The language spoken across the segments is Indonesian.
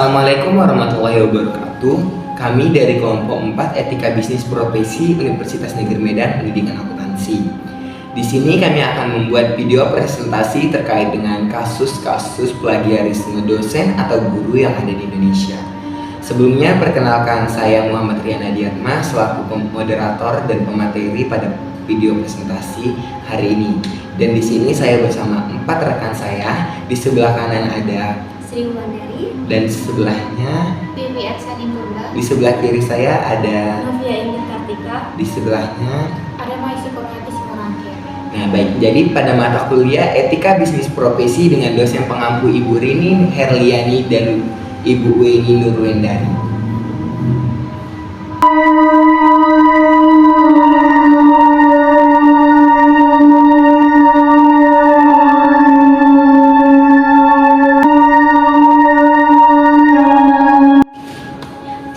Assalamualaikum warahmatullahi wabarakatuh. Kami dari kelompok 4 Etika Bisnis Profesi Universitas Negeri Medan Pendidikan Akuntansi. Di sini kami akan membuat video presentasi terkait dengan kasus-kasus plagiarisme dosen atau guru yang ada di Indonesia. Sebelumnya perkenalkan, saya Muhammad Riana Diatma selaku moderator dan pemateri pada video presentasi hari ini. Dan di sini saya bersama 4 rekan saya. Di sebelah kanan ada Sri Wulandari, dan sebelahnya Bibi Aksani Bunda, di sebelah kiri saya ada Novia Indah Kartika, di sebelahnya ada Maisi Korhati Simorangkir. Nah baik, jadi pada mata kuliah Etika Bisnis Profesi dengan dosen pengampu Ibu Rini Herliani dan Ibu Weni Nurwendari.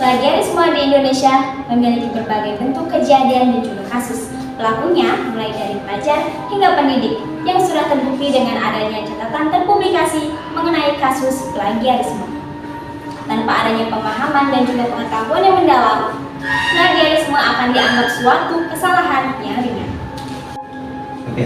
Plagiarisme di Indonesia memiliki berbagai bentuk kejadian dan juga kasus. Pelakunya mulai dari pelajar hingga pendidik yang sudah terbukti dengan adanya catatan terpublikasi mengenai kasus plagiarisme. Tanpa adanya pemahaman dan juga pengetahuan yang mendalam, plagiarisme akan dianggap suatu kesalahan yang ringan. Oke.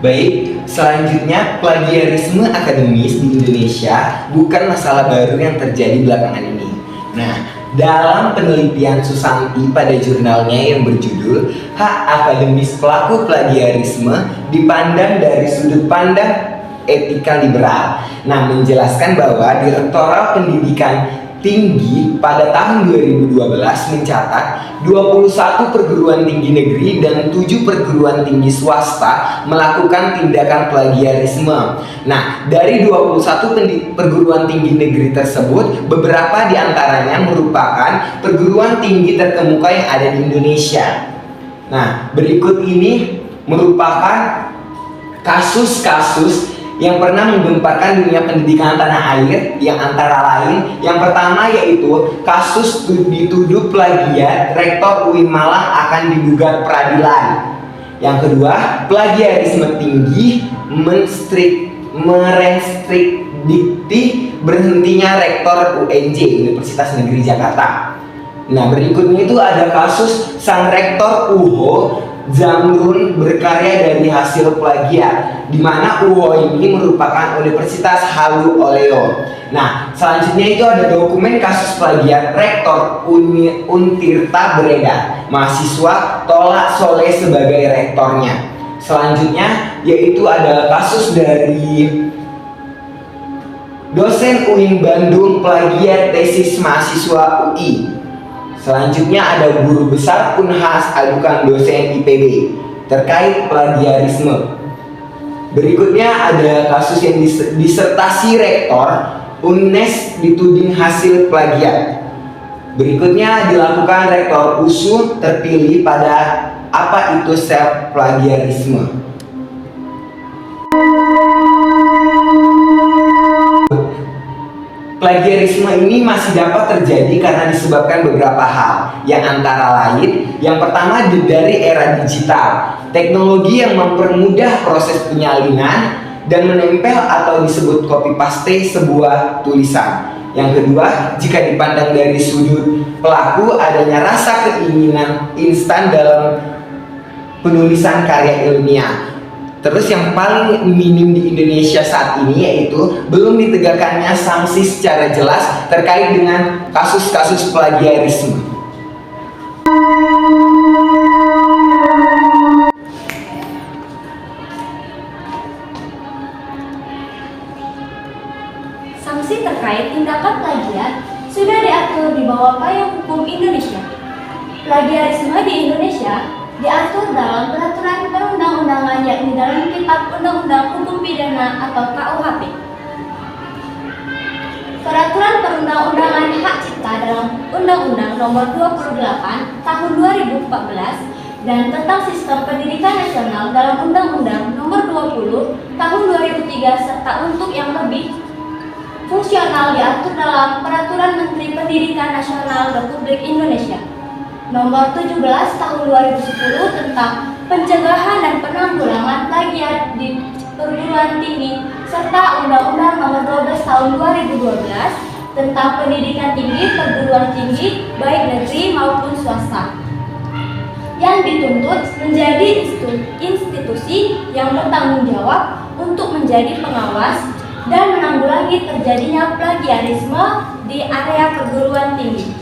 Baik, selanjutnya plagiarisme akademis di Indonesia bukan masalah baru yang terjadi belakangan ini. Nah, dalam penelitian Susanti pada jurnalnya yang berjudul Hak Akademis Pelaku Plagiarisme dipandang dari sudut pandang etika liberal. Nah, menjelaskan bahwa Direktorat Pendidikan Tinggi pada tahun 2012 mencatat 21 perguruan tinggi negeri dan 7 perguruan tinggi swasta melakukan tindakan plagiarisme. Nah, dari 21 perguruan tinggi negeri tersebut, beberapa diantaranya merupakan perguruan tinggi terkemuka yang ada di Indonesia. Nah, berikut ini merupakan kasus-kasus yang pernah menggemparkan dunia pendidikan tanah air, yang antara lain yang pertama yaitu kasus dituduh plagiat Rektor UIN Malang akan digugat peradilan. Yang kedua, plagiarisme tinggi merestriksi berhentinya Rektor UNJ Universitas Negeri Jakarta. Nah, berikutnya itu ada kasus sang Rektor UHO Zamrun berkarya dari hasil plagiat, di mana UHO ini merupakan Universitas Halu Oleo. Nah, selanjutnya itu ada dokumen kasus plagiat Rektor Untirta beredar, mahasiswa tolak Soleh sebagai rektornya. Selanjutnya yaitu ada kasus dari dosen UIN Bandung plagiat tesis mahasiswa UI. Selanjutnya ada guru besar Unhas adukan dosen IPB terkait plagiarisme. Berikutnya ada kasus yang disertasi rektor UNES dituding hasil plagiat. Berikutnya dilakukan rektor USU terpilih pada apa itu self plagiarisme. Plagiarisme ini masih dapat terjadi karena disebabkan beberapa hal, yang antara lain yang pertama dari era digital, teknologi yang mempermudah proses penyalinan dan menempel atau disebut copy paste sebuah tulisan. Yang kedua, jika dipandang dari sudut pelaku, adanya rasa keinginan instan dalam penulisan karya ilmiah. Terus yang paling minim di Indonesia saat ini yaitu belum ditegakkannya sanksi secara jelas terkait dengan kasus-kasus plagiarisme. Sanksi terkait tindakan plagiat sudah diatur di bawah payung hukum Indonesia. Plagiarisme di Indonesia diatur dalam peraturan perundang-undangan yakni dalam Kitab Undang-Undang Hukum Pidana atau KUHP. Peraturan perundang-undangan hak cipta dalam Undang-Undang Nomor 28 Tahun 2014 dan tentang sistem pendidikan nasional dalam Undang-Undang Nomor 20 Tahun 2003 serta untuk yang lebih fungsional diatur dalam Peraturan Menteri Pendidikan Nasional Republik Indonesia Nomor 17 Tahun 2010 tentang pencegahan dan penanggulangan plagiat di perguruan tinggi serta Undang-Undang Nomor 12 Tahun 2012 tentang pendidikan tinggi perguruan tinggi baik negeri maupun swasta yang dituntut menjadi institusi yang bertanggung jawab untuk menjadi pengawas dan menanggulangi terjadinya plagiarisme di area perguruan tinggi.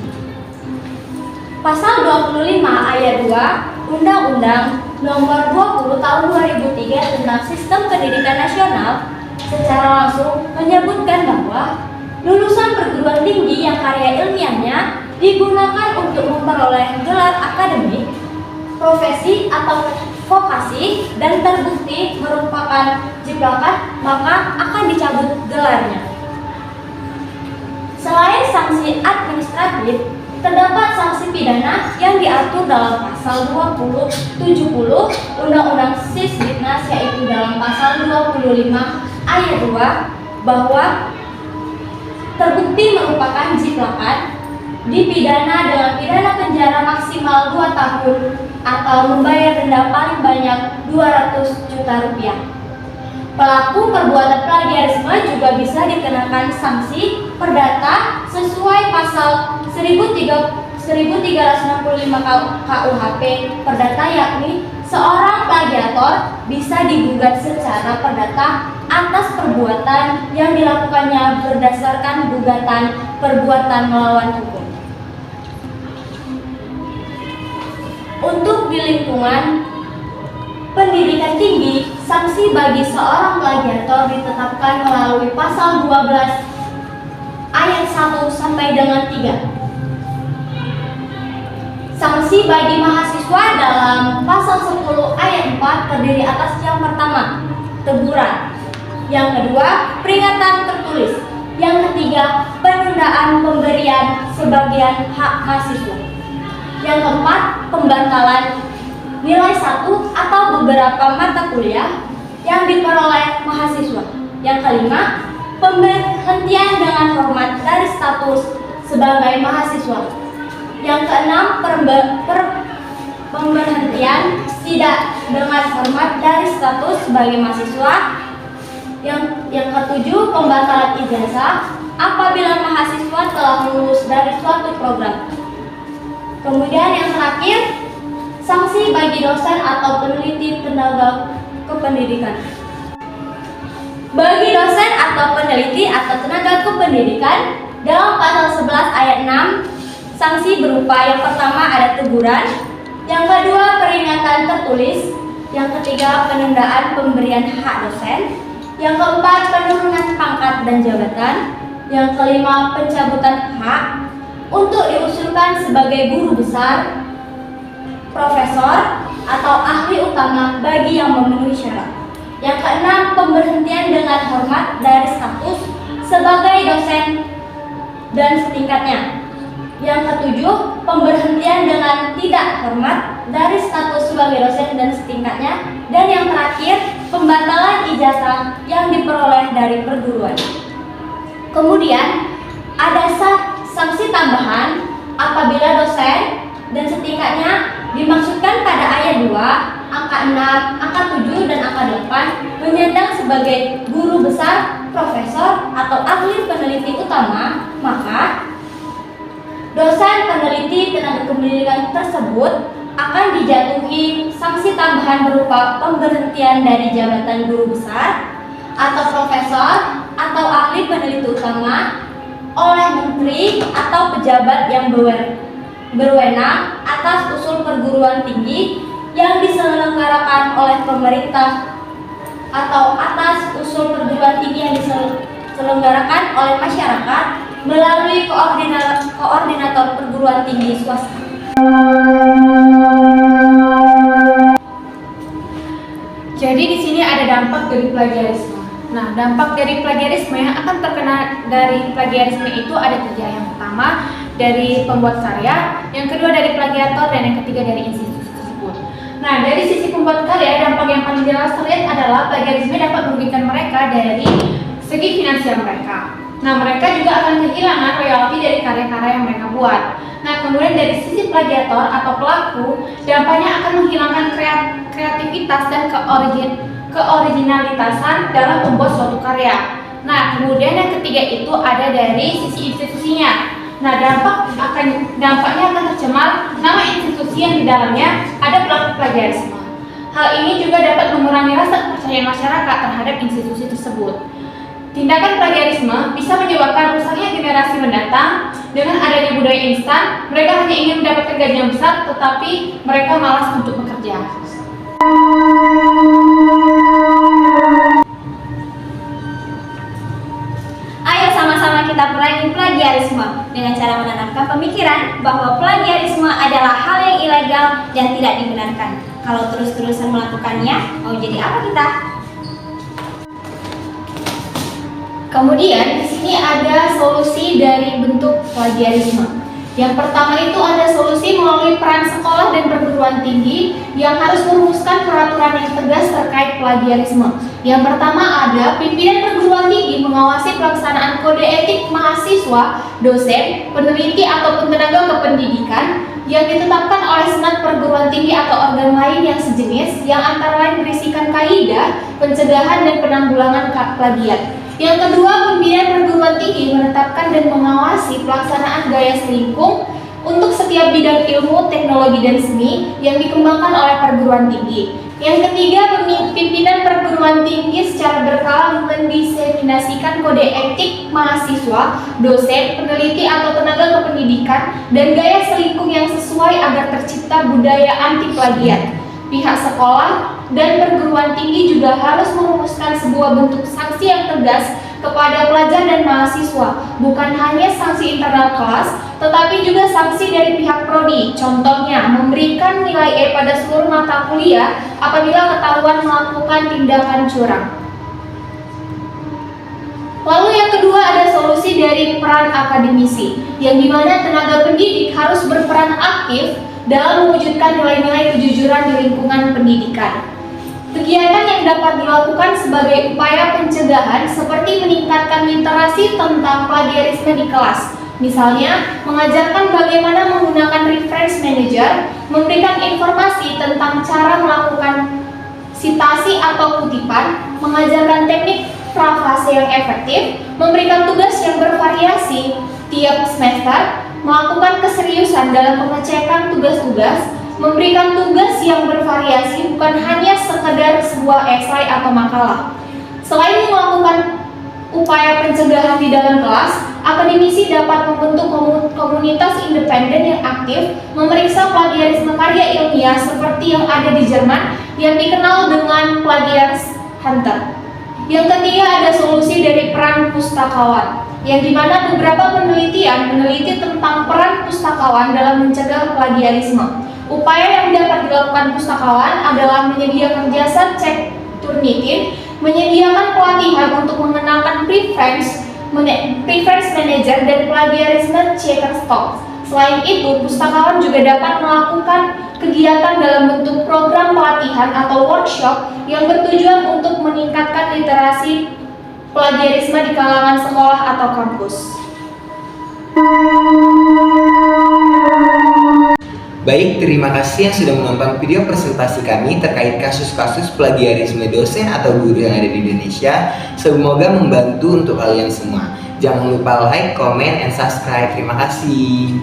Pasal 25 ayat 2 Undang-Undang Nomor 20 Tahun 2003 tentang Sistem Pendidikan Nasional secara langsung menyebutkan bahwa lulusan perguruan tinggi yang karya ilmiahnya digunakan untuk memperoleh gelar akademik, profesi atau vokasi dan terbukti merupakan jiplakan, maka akan dicabut gelarnya. Selain sanksi administratif, terdapat sanksi pidana yang diatur dalam pasal 2070 Undang-Undang Sisdiknas, yaitu dalam pasal 25 ayat 2 bahwa terbukti merupakan jiplakan dipidana dengan pidana penjara maksimal 2 tahun atau membayar denda paling banyak 200 juta rupiah. Pelaku perbuatan plagiarisme juga bisa dikenakan sanksi perdata sesuai pasal 1365 KUHP Perdata, yakni seorang plagiator bisa digugat secara perdata atas perbuatan yang dilakukannya berdasarkan gugatan perbuatan melawan hukum. Untuk di lingkungan pendidikan tinggi, sanksi bagi seorang plagiator ditetapkan melalui pasal 12 ayat 1 sampai dengan 3. Sanksi bagi mahasiswa dalam pasal 10 ayat 4 terdiri atas yang pertama, teguran. Yang kedua, peringatan tertulis. Yang ketiga, penundaan pemberian sebagian hak mahasiswa. Yang keempat, pembatalan nilai 1 atau beberapa mata kuliah yang diperoleh mahasiswa. Yang kelima, pemberhentian dengan hormat dari status sebagai mahasiswa. Yang keenam, pemberhentian tidak dengan hormat dari status sebagai mahasiswa. Yang ketujuh, pembatalan ijazah apabila mahasiswa telah lulus dari suatu program. Kemudian yang terakhir, sanksi bagi dosen atau peneliti tenaga kependidikan. Bagi dosen atau peneliti atau tenaga kependidikan, dalam pasal 11 ayat 6, sanksi berupa yang pertama ada teguran, yang kedua peringatan tertulis, yang ketiga penundaan pemberian hak dosen, yang keempat penurunan pangkat dan jabatan, yang kelima pencabutan hak untuk diusulkan sebagai guru besar, profesor, atau ahli utama bagi yang memenuhi syarat. Yang keenam, pemberhentian dengan hormat dari status sebagai dosen dan setingkatnya. Yang ketujuh, pemberhentian dengan tidak hormat dari status sebagai dosen dan setingkatnya. Dan yang terakhir, pembatalan ijazah yang diperoleh dari perguruan. Kemudian, ada sanksi tambahan apabila dosen dan setingkatnya dimaksudkan pada ayat 2, angka 6, angka 7, dan angka 8 menyandang sebagai guru besar, profesor, atau ahli peneliti utama, maka dosen peneliti tenaga kependidikan tersebut akan dijatuhi sanksi tambahan berupa pemberhentian dari jabatan guru besar atau profesor atau ahli peneliti utama oleh menteri atau pejabat yang berwenang atas usul perguruan tinggi yang diselenggarakan oleh pemerintah atau atas usul perguruan tinggi yang diselenggarakan oleh masyarakat melalui koordinator perguruan tinggi swasta. Jadi di sini ada dampak dari plagiarisme. Nah, dampak dari plagiarisme yang akan terkena dari plagiarisme itu ada 3. Yang pertama dari pembuat karya, yang kedua dari plagiator, dan yang ketiga dari institusi tersebut. Nah, dari sisi pembuat karya, dampak yang paling jelas terlihat adalah plagiarisme dapat merugikan mereka dari segi finansial mereka. Nah, mereka juga akan kehilangan royalti dari karya-karya yang mereka buat. Nah, kemudian dari sisi plagiator atau pelaku, dampaknya akan menghilangkan kreativitas dan keoriginalitasan dalam membuat suatu karya. Nah, kemudian yang ketiga itu ada dari sisi institusinya. Nah, dampaknya akan tercemar nama institusi yang di dalamnya ada pelaku plagiarisme. Hal ini juga dapat mengurangi rasa kepercayaan masyarakat terhadap institusi tersebut. Tindakan plagiarisme bisa menyebabkan rusaknya generasi mendatang. Dengan adanya budaya instan, mereka hanya ingin mendapatkan gaji yang besar, tetapi mereka malas untuk bekerja. Ayo sama-sama kita perangi plagiarisme dengan cara menanamkan pemikiran bahwa plagiarisme adalah hal yang ilegal dan tidak dibenarkan. Kalau terus-terusan melakukannya, mau jadi apa kita? Kemudian di sini ada solusi dari bentuk plagiarisme. Yang pertama itu ada solusi melalui peran sekolah dan perguruan tinggi yang harus merumuskan peraturan yang tegas terkait plagiarisme. Yang pertama ada pimpinan perguruan tinggi mengawasi pelaksanaan kode etik mahasiswa, dosen, peneliti ataupun tenaga kependidikan yang ditetapkan oleh senat perguruan tinggi atau organ lain yang sejenis yang antara lain berisikan kaidah, pencegahan dan penanggulangan plagiat. Yang kedua, pimpinan perguruan tinggi menetapkan dan mengawasi pelaksanaan gaya selingkuh untuk setiap bidang ilmu, teknologi, dan seni yang dikembangkan oleh perguruan tinggi. Yang ketiga, pimpinan perguruan tinggi secara berkala mendiseminasikan kode etik mahasiswa, dosen, peneliti, atau tenaga kependidikan dan gaya selingkuh yang sesuai agar tercipta budaya anti plagiat. Pihak sekolah dan perguruan tinggi juga harus merumuskan sebuah bentuk sanksi yang tegas kepada pelajar dan mahasiswa, bukan hanya sanksi internal kelas, tetapi juga sanksi dari pihak prodi. Contohnya, memberikan nilai E pada seluruh mata kuliah apabila ketahuan melakukan tindakan curang. Lalu yang kedua ada solusi dari peran akademisi, yang dimana tenaga pendidik harus berperan aktif dalam mewujudkan nilai-nilai kejujuran di lingkungan pendidikan. Kegiatan yang dapat dilakukan sebagai upaya pencegahan seperti meningkatkan literasi tentang plagiarisme di kelas. Misalnya, mengajarkan bagaimana menggunakan reference manager, memberikan informasi tentang cara melakukan sitasi atau kutipan, mengajarkan teknik parafrase yang efektif, memberikan tugas yang bervariasi tiap semester, melakukan keseriusan dalam pengecekan tugas-tugas, memberikan tugas yang bervariasi bukan hanya sekedar sebuah esai atau makalah. Selain melakukan upaya pencegahan di dalam kelas, akademisi dapat membentuk komunitas independen yang aktif memeriksa plagiarisme karya ilmiah seperti yang ada di Jerman yang dikenal dengan plagiaris hunter. Yang ketiga ada solusi dari peran pustakawan, yang dimana beberapa penelitian meneliti tentang peran pustakawan dalam mencegah plagiarisme. Upaya yang dapat dilakukan pustakawan adalah menyediakan jasa cek Turnitin, menyediakan pelatihan untuk mengenalkan preference manager dan plagiarisme checker stock. Selain itu, pustakawan juga dapat melakukan kegiatan dalam bentuk program pelatihan atau workshop yang bertujuan untuk meningkatkan literasi plagiarisme di kalangan sekolah atau kampus. Baik, terima kasih yang sudah menonton video presentasi kami terkait kasus-kasus plagiarisme dosen atau guru yang ada di Indonesia. Semoga membantu untuk kalian semua. Jangan lupa like, comment, and subscribe. Terima kasih.